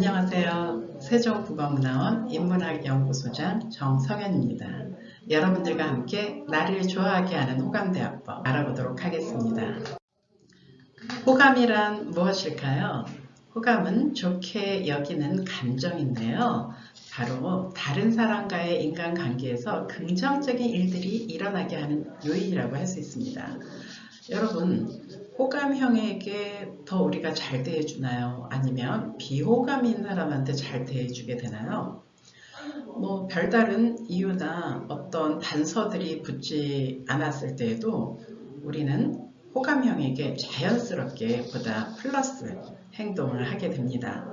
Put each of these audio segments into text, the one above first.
안녕하세요. 세종국어문화원 인문학연구소장 정성현입니다. 여러분들과 함께 나를 좋아하게 하는 호감대화법 알아보도록 하겠습니다. 호감이란 무엇일까요? 호감은 좋게 여기는 감정인데요. 바로 다른 사람과의 인간관계에서 긍정적인 일들이 일어나게 하는 요인이라고 할 수 있습니다. 여러분, 호감형에게 더 우리가 잘 대해주나요? 아니면 비호감인 사람한테 잘 대해주게 되나요? 별다른 이유나 어떤 단서들이 붙지 않았을 때에도 우리는 호감형에게 자연스럽게 보다 플러스 행동을 하게 됩니다.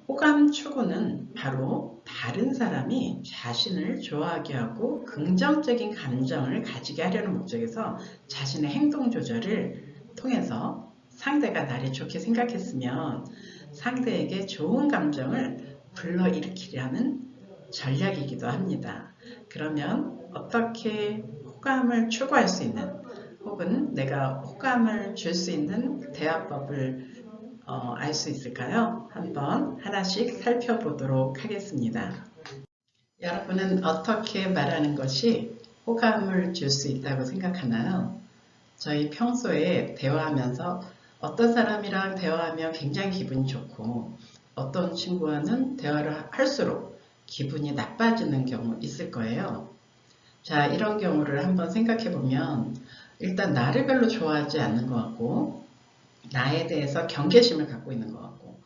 호감 추구는 바로 다른 사람이 자신을 좋아하게 하고 긍정적인 감정을 가지게 하려는 목적에서 자신의 행동 조절을 통해서 상대가 나를 좋게 생각했으면 상대에게 좋은 감정을 불러일으키려는 전략이기도 합니다. 그러면 어떻게 호감을 추구할 수 있는 혹은 내가 호감을 줄 수 있는 대화법을 알 수 있을까요? 한번 하나씩 살펴보도록 하겠습니다. 여러분은 어떻게 말하는 것이 호감을 줄 수 있다고 생각하나요? 저희 평소에 대화하면서 어떤 사람이랑 대화하면 굉장히 기분이 좋고 어떤 친구와는 대화를 할수록 기분이 나빠지는 경우 있을 거예요. 자, 이런 경우를 한번 생각해 보면 일단 나를 별로 좋아하지 않는 것 같고 나에 대해서 경계심을 갖고 있는 것 같고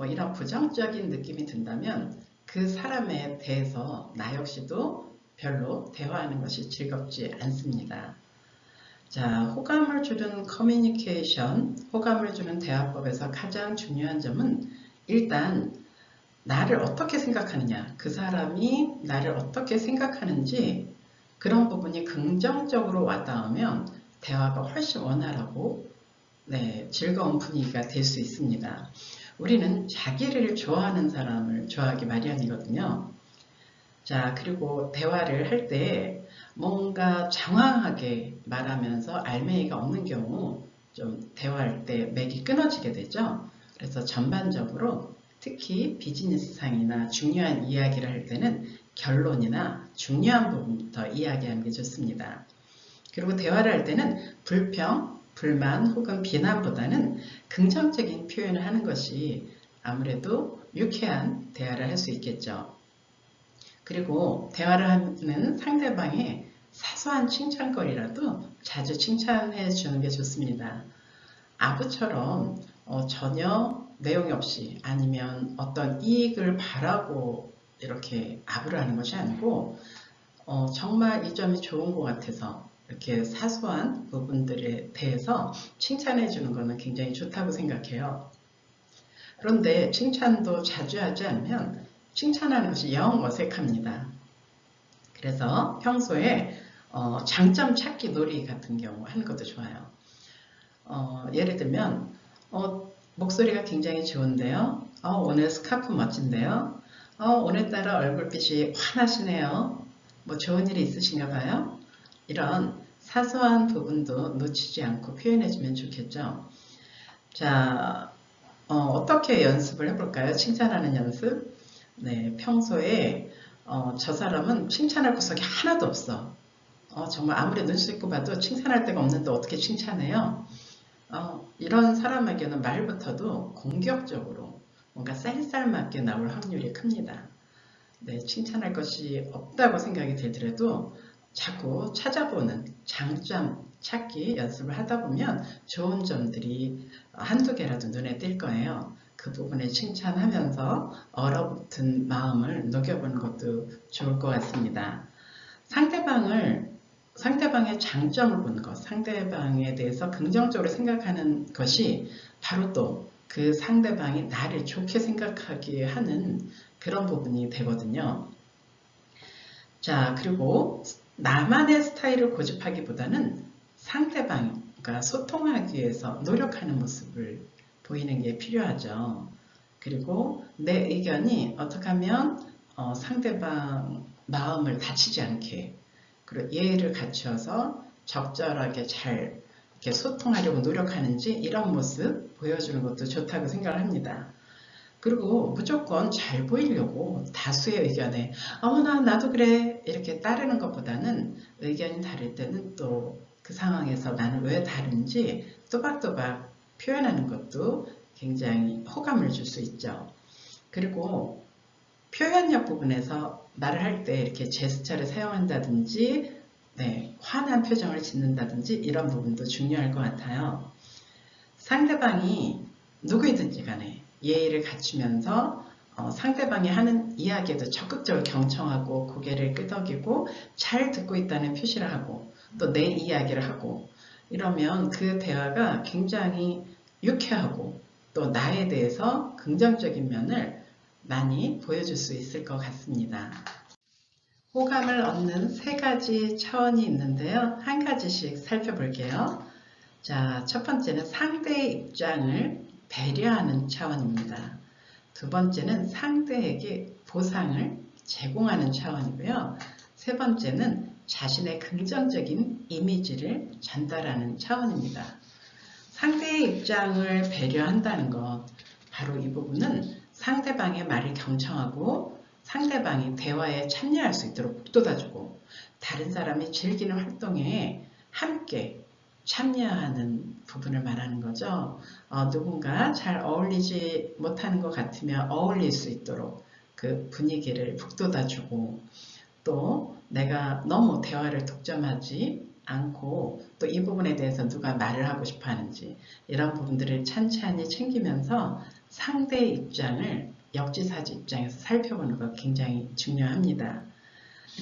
이런 부정적인 느낌이 든다면 그 사람에 대해서 나 역시도 별로 대화하는 것이 즐겁지 않습니다. 자, 호감을 주는 커뮤니케이션, 호감을 주는 대화법에서 가장 중요한 점은 일단 나를 어떻게 생각하느냐, 그 사람이 나를 어떻게 생각하는지 그런 부분이 긍정적으로 와닿으면 대화가 훨씬 원활하고 즐거운 분위기가 될 수 있습니다. 우리는 자기를 좋아하는 사람을 좋아하기 마련이거든요. 자, 그리고 대화를 할 때 뭔가 장황하게 말하면서 알맹이가 없는 경우 좀 대화할 때 맥이 끊어지게 되죠. 그래서 전반적으로 특히 비즈니스상이나 중요한 이야기를 할 때는 결론이나 중요한 부분부터 이야기하는 게 좋습니다. 그리고 대화를 할 때는 불평, 불만 혹은 비난보다는 긍정적인 표현을 하는 것이 아무래도 유쾌한 대화를 할 수 있겠죠. 그리고 대화를 하는 상대방의 사소한 칭찬거리라도 자주 칭찬해 주는 게 좋습니다. 아부처럼 전혀 내용이 없이 아니면 어떤 이익을 바라고 이렇게 아부를 하는 것이 아니고 정말 이 점이 좋은 것 같아서 이렇게 사소한 부분들에 대해서 칭찬해 주는 것은 굉장히 좋다고 생각해요. 그런데 칭찬도 자주 하지 않으면 칭찬하는 것이 영 어색합니다. 그래서 평소에 장점 찾기 놀이 같은 경우 하는 것도 좋아요. 예를 들면 목소리가 굉장히 좋은데요. 오늘 스카프 멋진데요. 오늘따라 얼굴빛이 환하시네요. 좋은 일이 있으신가 봐요. 이런 사소한 부분도 놓치지 않고 표현해주면 좋겠죠. 자, 어떻게 연습을 해볼까요? 칭찬하는 연습. 네, 평소에 저 사람은 칭찬할 구석이 하나도 없어. 정말 아무리 눈 씻고 봐도 칭찬할 데가 없는데 어떻게 칭찬해요? 이런 사람에게는 말부터도 공격적으로 뭔가 쌀쌀맞게 나올 확률이 큽니다. 네, 칭찬할 것이 없다고 생각이 들더라도 자꾸 찾아보는 장점 찾기 연습을 하다 보면 좋은 점들이 한두 개라도 눈에 띌 거예요. 그 부분에 칭찬하면서 얼어붙은 마음을 녹여보는 것도 좋을 것 같습니다. 상대방의 장점을 보는 것, 상대방에 대해서 긍정적으로 생각하는 것이 바로 또 그 상대방이 나를 좋게 생각하게 하는 그런 부분이 되거든요. 자, 그리고 나만의 스타일을 고집하기보다는 상대방과 소통하기 위해서 노력하는 모습을 보이는 게 필요하죠. 그리고 내 의견이 어떻게 하면 상대방 마음을 다치지 않게 그리고 예의를 갖춰서 적절하게 잘 이렇게 소통하려고 노력하는지 이런 모습 보여주는 것도 좋다고 생각을 합니다. 그리고 무조건 잘 보이려고 다수의 의견에 어머나 나도 그래 이렇게 따르는 것보다는 의견이 다를 때는 또 그 상황에서 나는 왜 다른지 또박또박 표현하는 것도 굉장히 호감을 줄 수 있죠. 그리고 표현력 부분에서 말을 할 때 이렇게 제스처를 사용한다든지 화난 표정을 짓는다든지 이런 부분도 중요할 것 같아요. 상대방이 누구이든지 간에 예의를 갖추면서 상대방이 하는 이야기에도 적극적으로 경청하고 고개를 끄덕이고 잘 듣고 있다는 표시를 하고 또 내 이야기를 하고 이러면 그 대화가 굉장히 유쾌하고 또 나에 대해서 긍정적인 면을 많이 보여줄 수 있을 것 같습니다. 호감을 얻는 세 가지 차원이 있는데요. 한 가지씩 살펴볼게요. 자, 첫 번째는 상대의 입장을 배려하는 차원입니다. 두 번째는 상대에게 보상을 제공하는 차원이고요. 세 번째는 자신의 긍정적인 이미지를 전달하는 차원입니다. 상대의 입장을 배려한다는 것, 바로 이 부분은 상대방의 말을 경청하고 상대방이 대화에 참여할 수 있도록 북돋아주고 다른 사람이 즐기는 활동에 함께 참여하는 부분을 말하는 거죠. 누군가 잘 어울리지 못하는 것 같으면 어울릴 수 있도록 그 분위기를 북돋아주고 또 내가 너무 대화를 독점하지 않고 또 이 부분에 대해서 누가 말을 하고 싶어 하는지 이런 부분들을 찬찬히 챙기면서 상대의 입장을 역지사지 입장에서 살펴보는 것 굉장히 중요합니다.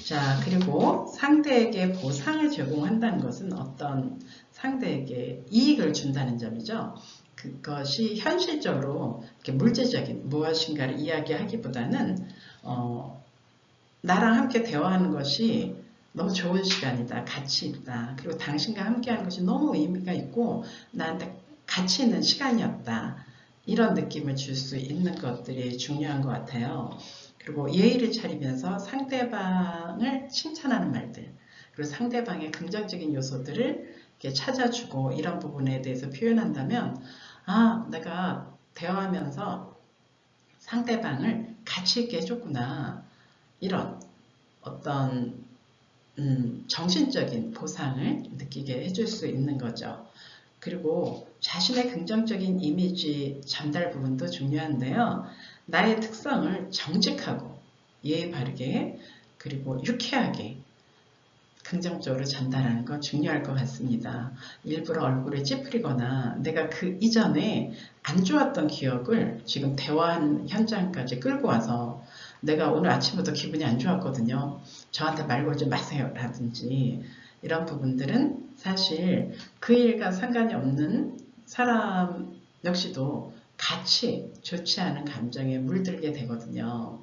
자, 그리고 상대에게 보상을 제공한다는 것은 어떤 상대에게 이익을 준다는 점이죠. 그것이 현실적으로 이렇게 물질적인 무엇인가를 이야기하기보다는 나랑 함께 대화하는 것이 너무 좋은 시간이다, 가치 있다. 그리고 당신과 함께하는 것이 너무 의미가 있고 나한테 가치 있는 시간이었다. 이런 느낌을 줄 수 있는 것들이 중요한 것 같아요. 그리고 예의를 차리면서 상대방을 칭찬하는 말들, 그리고 상대방의 긍정적인 요소들을 이렇게 찾아주고 이런 부분에 대해서 표현한다면 내가 대화하면서 상대방을 가치 있게 해줬구나. 이런 어떤 정신적인 보상을 느끼게 해줄 수 있는 거죠. 그리고 자신의 긍정적인 이미지 전달 부분도 중요한데요. 나의 특성을 정직하고 예의 바르게 그리고 유쾌하게 긍정적으로 전달하는 거 중요할 것 같습니다. 일부러 얼굴을 찌푸리거나 내가 그 이전에 안 좋았던 기억을 지금 대화한 현장까지 끌고 와서 내가 오늘 아침부터 기분이 안 좋았거든요. 저한테 말 걸지 마세요 라든지 이런 부분들은 사실 그 일과 상관이 없는 사람 역시도 같이 좋지 않은 감정에 물들게 되거든요.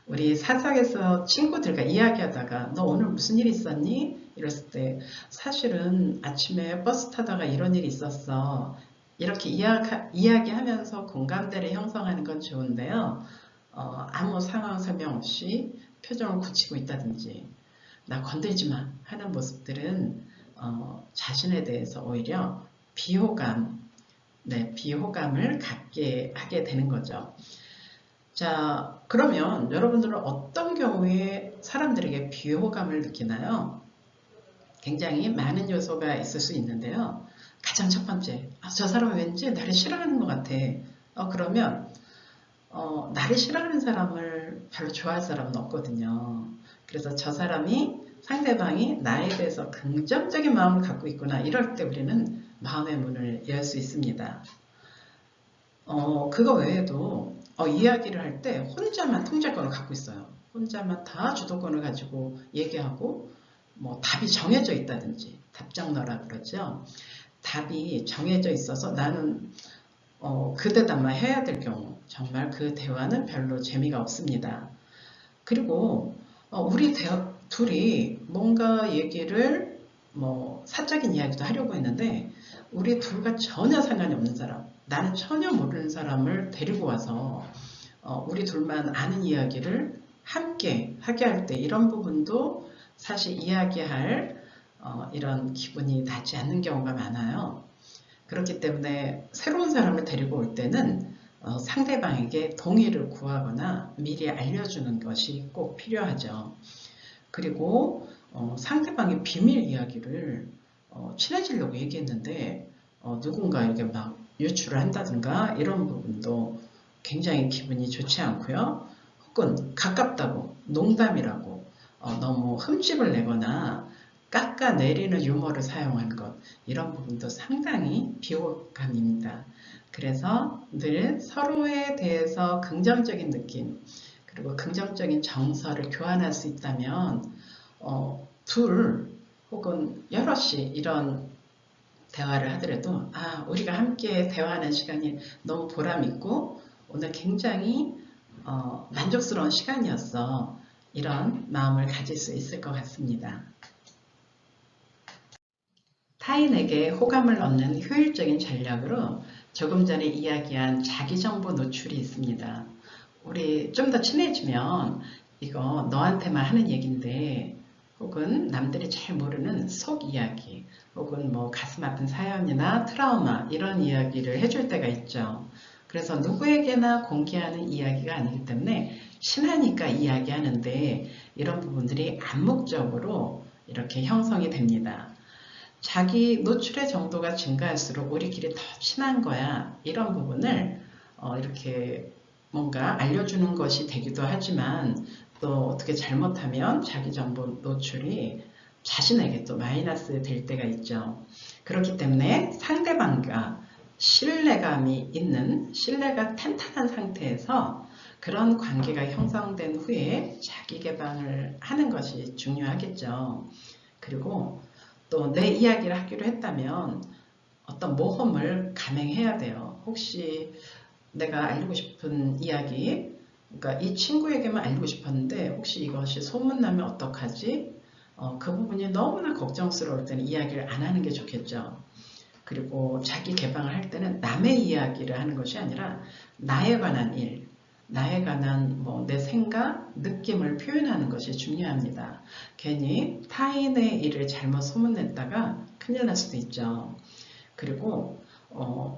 우리 사석에서 친구들과 이야기하다가 너 오늘 무슨 일 있었니? 이랬을 때 사실은 아침에 버스 타다가 이런 일이 있었어. 이렇게 이야기하면서 공감대를 형성하는 건 좋은데요. 아무 상황 설명 없이 표정을 굳히고 있다든지 나 건들지 마 하는 모습들은 자신에 대해서 오히려 비호감을 갖게 하게 되는 거죠. 자, 그러면 여러분들은 어떤 경우에 사람들에게 비호감을 느끼나요? 굉장히 많은 요소가 있을 수 있는데요. 가장 첫 번째, 저 사람은 왠지 나를 싫어하는 것 같아. 그러면 나를 싫어하는 사람을 별로 좋아할 사람은 없거든요. 그래서 저 사람이 상대방이 나에 대해서 긍정적인 마음을 갖고 있구나 이럴 때 우리는 마음의 문을 열 수 있습니다. 그거 외에도 이야기를 할 때 혼자만 통제권을 갖고 있어요. 혼자만 다 주도권을 가지고 얘기하고 뭐 답이 정해져 있다든지 답정너라 그러죠. 답이 정해져 있어서 나는 그 대답만 해야 될 경우 정말 그 대화는 별로 재미가 없습니다. 그리고 우리 둘이 뭔가 얘기를 사적인 이야기도 하려고 했는데 우리 둘과 전혀 상관이 없는 사람, 나는 전혀 모르는 사람을 데리고 와서 우리 둘만 아는 이야기를 함께 하게 할 때 이런 부분도 사실 이야기할 이런 기분이 나지 않는 경우가 많아요. 그렇기 때문에 새로운 사람을 데리고 올 때는 상대방에게 동의를 구하거나 미리 알려주는 것이 꼭 필요하죠. 그리고 상대방의 비밀 이야기를 친해지려고 얘기했는데 누군가 이렇게 막 유출을 한다든가 이런 부분도 굉장히 기분이 좋지 않고요. 혹은 가깝다고 농담이라고 너무 흠집을 내거나 깎아내리는 유머를 사용한 것, 이런 부분도 상당히 비호감입니다. 그래서 늘 서로에 대해서 긍정적인 느낌 그리고 긍정적인 정서를 교환할 수 있다면 둘 혹은 여럿이 이런 대화를 하더라도 우리가 함께 대화하는 시간이 너무 보람있고 오늘 굉장히 만족스러운 시간이었어. 이런 마음을 가질 수 있을 것 같습니다. 타인에게 호감을 얻는 효율적인 전략으로 조금 전에 이야기한 자기정보 노출이 있습니다. 우리 좀 더 친해지면 이거 너한테만 하는 얘기인데 혹은 남들이 잘 모르는 속 이야기 혹은 뭐 가슴 아픈 사연이나 트라우마 이런 이야기를 해줄 때가 있죠. 그래서 누구에게나 공개하는 이야기가 아니기 때문에 친하니까 이야기하는데 이런 부분들이 암묵적으로 이렇게 형성이 됩니다. 자기 노출의 정도가 증가할수록 우리끼리 더 친한 거야. 이런 부분을 이렇게 뭔가 알려주는 것이 되기도 하지만 또 어떻게 잘못하면 자기 정보 노출이 자신에게 또 마이너스 될 때가 있죠. 그렇기 때문에 상대방과 신뢰감이 있는, 신뢰가 탄탄한 상태에서 그런 관계가 형성된 후에 자기 개방을 하는 것이 중요하겠죠. 그리고 또 내 이야기를 하기로 했다면 어떤 모험을 감행해야 돼요. 혹시 내가 알리고 싶은 이야기, 그러니까 이 친구에게만 알리고 싶었는데 혹시 이것이 소문나면 어떡하지? 그 부분이 너무나 걱정스러울 때는 이야기를 안 하는 게 좋겠죠. 그리고 자기 개방을 할 때는 남의 이야기를 하는 것이 아니라 나에 관한 일, 나에 관한 내 생각, 느낌을 표현하는 것이 중요합니다. 괜히 타인의 일을 잘못 소문냈다가 큰일 날 수도 있죠. 그리고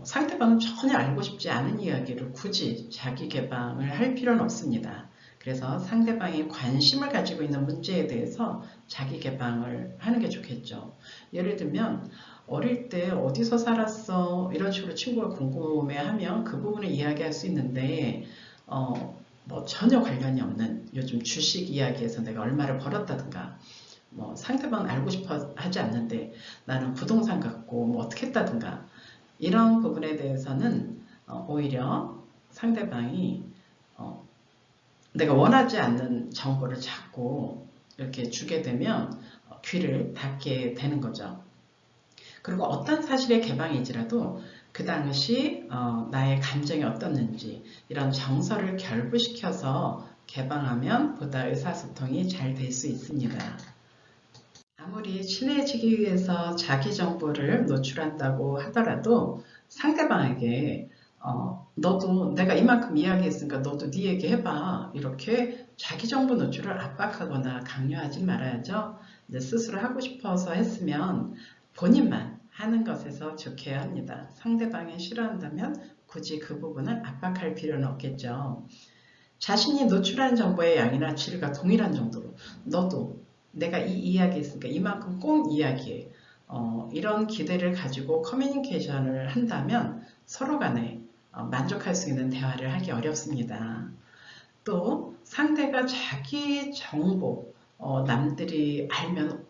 상대방은 전혀 알고 싶지 않은 이야기를 굳이 자기 개방을 할 필요는 없습니다. 그래서 상대방이 관심을 가지고 있는 문제에 대해서 자기 개방을 하는 게 좋겠죠. 예를 들면 어릴 때 어디서 살았어? 이런 식으로 친구가 궁금해하면 그 부분을 이야기할 수 있는데 전혀 관련이 없는 요즘 주식 이야기에서 내가 얼마를 벌었다든가 상대방은 알고 싶어 하지 않는데 나는 부동산 갖고 어떻게 했다든가 이런 부분에 대해서는 오히려 상대방이 내가 원하지 않는 정보를 자꾸 이렇게 주게 되면 귀를 닫게 되는 거죠. 그리고 어떤 사실의 개방이지라도 그 당시 나의 감정이 어떻는지 이런 정서를 결부시켜서 개방하면 보다 의사소통이 잘 될 수 있습니다. 아무리 친해지기 위해서 자기 정보를 노출한다고 하더라도 상대방에게 너도 내가 이만큼 이야기했으니까 너도 네 얘기 해봐 이렇게 자기 정보 노출을 압박하거나 강요하지 말아야죠. 이제 스스로 하고 싶어서 했으면 본인만 하는 것에서 좋게 합니다. 상대방이 싫어한다면 굳이 그 부분을 압박할 필요는 없겠죠. 자신이 노출한 정보의 양이나 질과 동일한 정도로 너도 내가 이 이야기 했으니까 이만큼 꼭 이야기해. 이런 기대를 가지고 커뮤니케이션을 한다면 서로 간에 만족할 수 있는 대화를 하기 어렵습니다. 또 상대가 자기 정보, 남들이 알면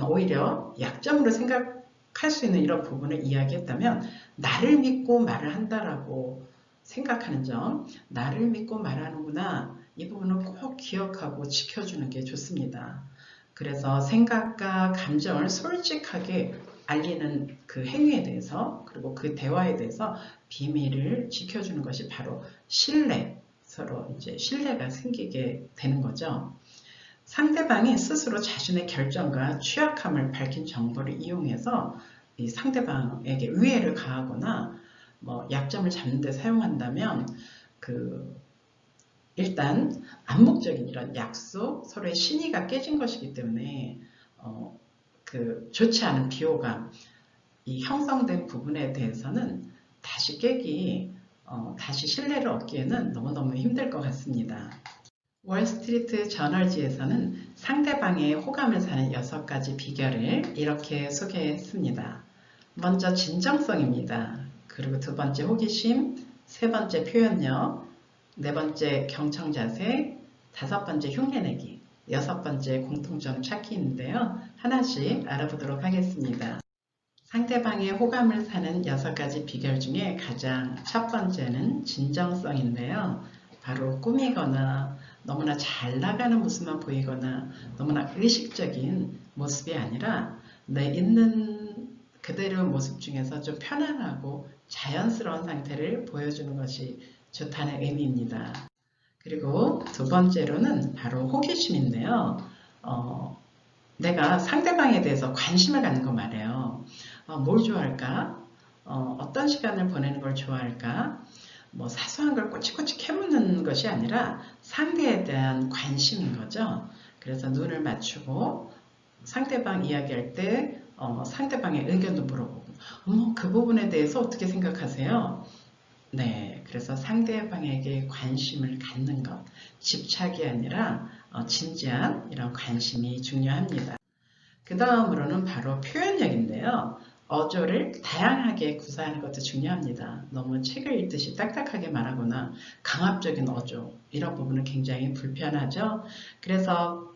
오히려 약점으로 생각할 수 있는 이런 부분을 이야기했다면 나를 믿고 말을 한다라고 생각하는 점, 나를 믿고 말하는구나 이 부분을 꼭 기억하고 지켜주는 게 좋습니다. 그래서 생각과 감정을 솔직하게 알리는 그 행위에 대해서 그리고 그 대화에 대해서 비밀을 지켜주는 것이 바로 신뢰, 서로 이제 신뢰가 생기게 되는 거죠. 상대방이 스스로 자신의 결정과 취약함을 밝힌 정보를 이용해서 이 상대방에게 위해를 가하거나 약점을 잡는 데 사용한다면 일단 암묵적인 이런 약속, 서로의 신의가 깨진 것이기 때문에 좋지 않은 비호감, 이 형성된 부분에 대해서는 다시 깨기 다시 신뢰를 얻기에는 너무너무 힘들 것 같습니다. 월스트리트 저널지에서는 상대방의 호감을 사는 6가지 비결을 이렇게 소개했습니다. 먼저 진정성입니다. 그리고 두 번째 호기심, 세 번째 표현력, 네 번째 경청자세, 다섯 번째 흉내내기, 여섯 번째 공통점 찾기인데요. 하나씩 알아보도록 하겠습니다. 상대방의 호감을 사는 6가지 비결 중에 가장 첫 번째는 진정성인데요. 바로 꾸미거나 너무나 잘 나가는 모습만 보이거나 너무나 의식적인 모습이 아니라 내 있는 그대로 모습 중에서 좀 편안하고 자연스러운 상태를 보여주는 것이 좋다는 의미입니다. 그리고 두 번째로는 바로 호기심인데요. 내가 상대방에 대해서 관심을 갖는 거 말이에요. 뭘 좋아할까? 어떤 시간을 보내는 걸 좋아할까? 뭐 사소한 걸 꼬치꼬치 캐묻는 것이 아니라 상대에 대한 관심인 거죠. 그래서 눈을 맞추고 상대방 이야기할 때 상대방의 의견도 물어보고 그 부분에 대해서 어떻게 생각하세요? 네, 그래서 상대방에게 관심을 갖는 것, 집착이 아니라 진지한 이런 관심이 중요합니다. 그 다음으로는 바로 표현력인데요. 어조를 다양하게 구사하는 것도 중요합니다. 너무 책을 읽듯이 딱딱하게 말하거나 강압적인 어조, 이런 부분은 굉장히 불편하죠. 그래서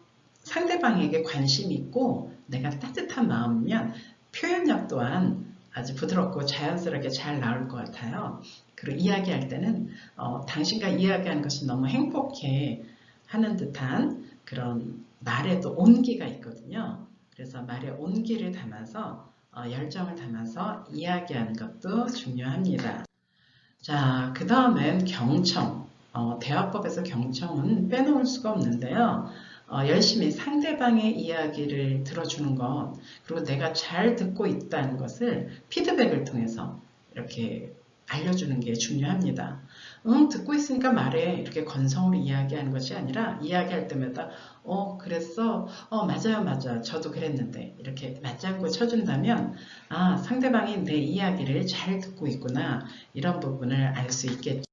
상대방에게 관심이 있고 내가 따뜻한 마음이면 표현력 또한 아주 부드럽고 자연스럽게 잘 나올 것 같아요. 그리고 이야기할 때는 당신과 이야기하는 것이 너무 행복해 하는 듯한 그런 말에도 온기가 있거든요. 그래서 말에 온기를 담아서 열정을 담아서 이야기하는 것도 중요합니다. 자, 그 다음엔 경청. 대화법에서 경청은 빼놓을 수가 없는데요. 열심히 상대방의 이야기를 들어주는 것, 그리고 내가 잘 듣고 있다는 것을 피드백을 통해서 이렇게 알려주는 게 중요합니다. 듣고 있으니까 말해. 이렇게 건성으로 이야기하는 것이 아니라 이야기할 때마다 그랬어? 맞아요, 맞아. 저도 그랬는데. 이렇게 맞장구 쳐준다면 상대방이 내 이야기를 잘 듣고 있구나. 이런 부분을 알 수 있겠죠.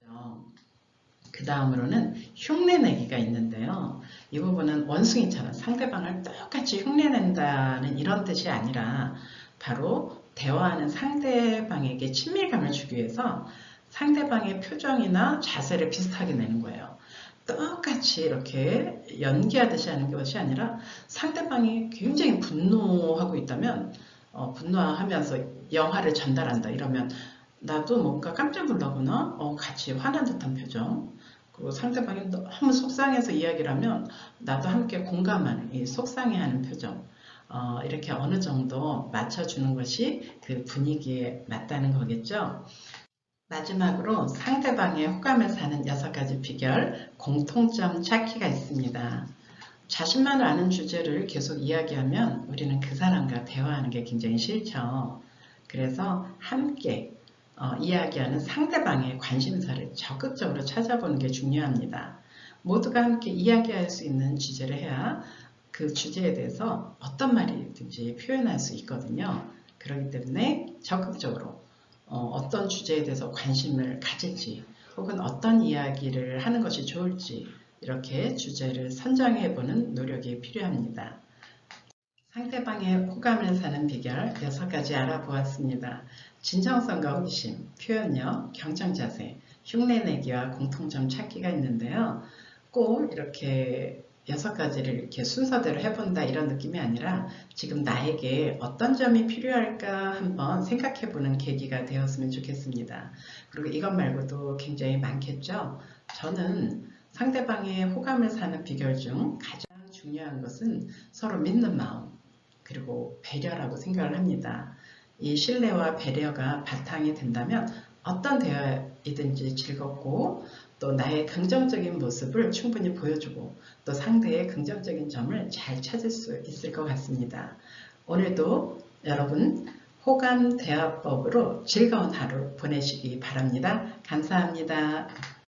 그 다음으로는 흉내내기가 있는데요. 이 부분은 원숭이처럼 상대방을 똑같이 흉내낸다는 이런 뜻이 아니라 바로 대화하는 상대방에게 친밀감을 주기 위해서 상대방의 표정이나 자세를 비슷하게 내는 거예요. 똑같이 이렇게 연기하듯이 하는 것이 아니라 상대방이 굉장히 분노하고 있다면 분노하면서 영화를 전달한다 이러면 나도 뭔가 깜짝 놀라거나 같이 화난 듯한 표정, 그리고 상대방이 너무 속상해서 이야기를 하면 나도 함께 공감하는 이 속상해하는 표정, 이렇게 어느 정도 맞춰주는 것이 그 분위기에 맞다는 거겠죠. 마지막으로 상대방의 호감을 사는 6가지 비결, 공통점 찾기가 있습니다. 자신만 아는 주제를 계속 이야기하면 우리는 그 사람과 대화하는 게 굉장히 싫죠. 그래서 함께 이야기하는 상대방의 관심사를 적극적으로 찾아보는 게 중요합니다. 모두가 함께 이야기할 수 있는 주제를 해야 그 주제에 대해서 어떤 말이든지 표현할 수 있거든요. 그렇기 때문에 적극적으로 어떤 주제에 대해서 관심을 가질지 혹은 어떤 이야기를 하는 것이 좋을지 이렇게 주제를 선정해보는 노력이 필요합니다. 상대방의 호감을 사는 비결 6가지 알아보았습니다. 진정성과 호기심, 표현력, 경청자세, 흉내내기와 공통점 찾기가 있는데요. 꼭 이렇게 6가지를 이렇게 순서대로 해본다 이런 느낌이 아니라 지금 나에게 어떤 점이 필요할까 한번 생각해보는 계기가 되었으면 좋겠습니다. 그리고 이것 말고도 굉장히 많겠죠. 저는 상대방의 호감을 사는 비결 중 가장 중요한 것은 서로 믿는 마음 그리고 배려라고 생각을 합니다. 이 신뢰와 배려가 바탕이 된다면 어떤 대화이든지 즐겁고 또 나의 긍정적인 모습을 충분히 보여주고 또 상대의 긍정적인 점을 잘 찾을 수 있을 것 같습니다. 오늘도 여러분 호감 대화법으로 즐거운 하루 보내시기 바랍니다. 감사합니다.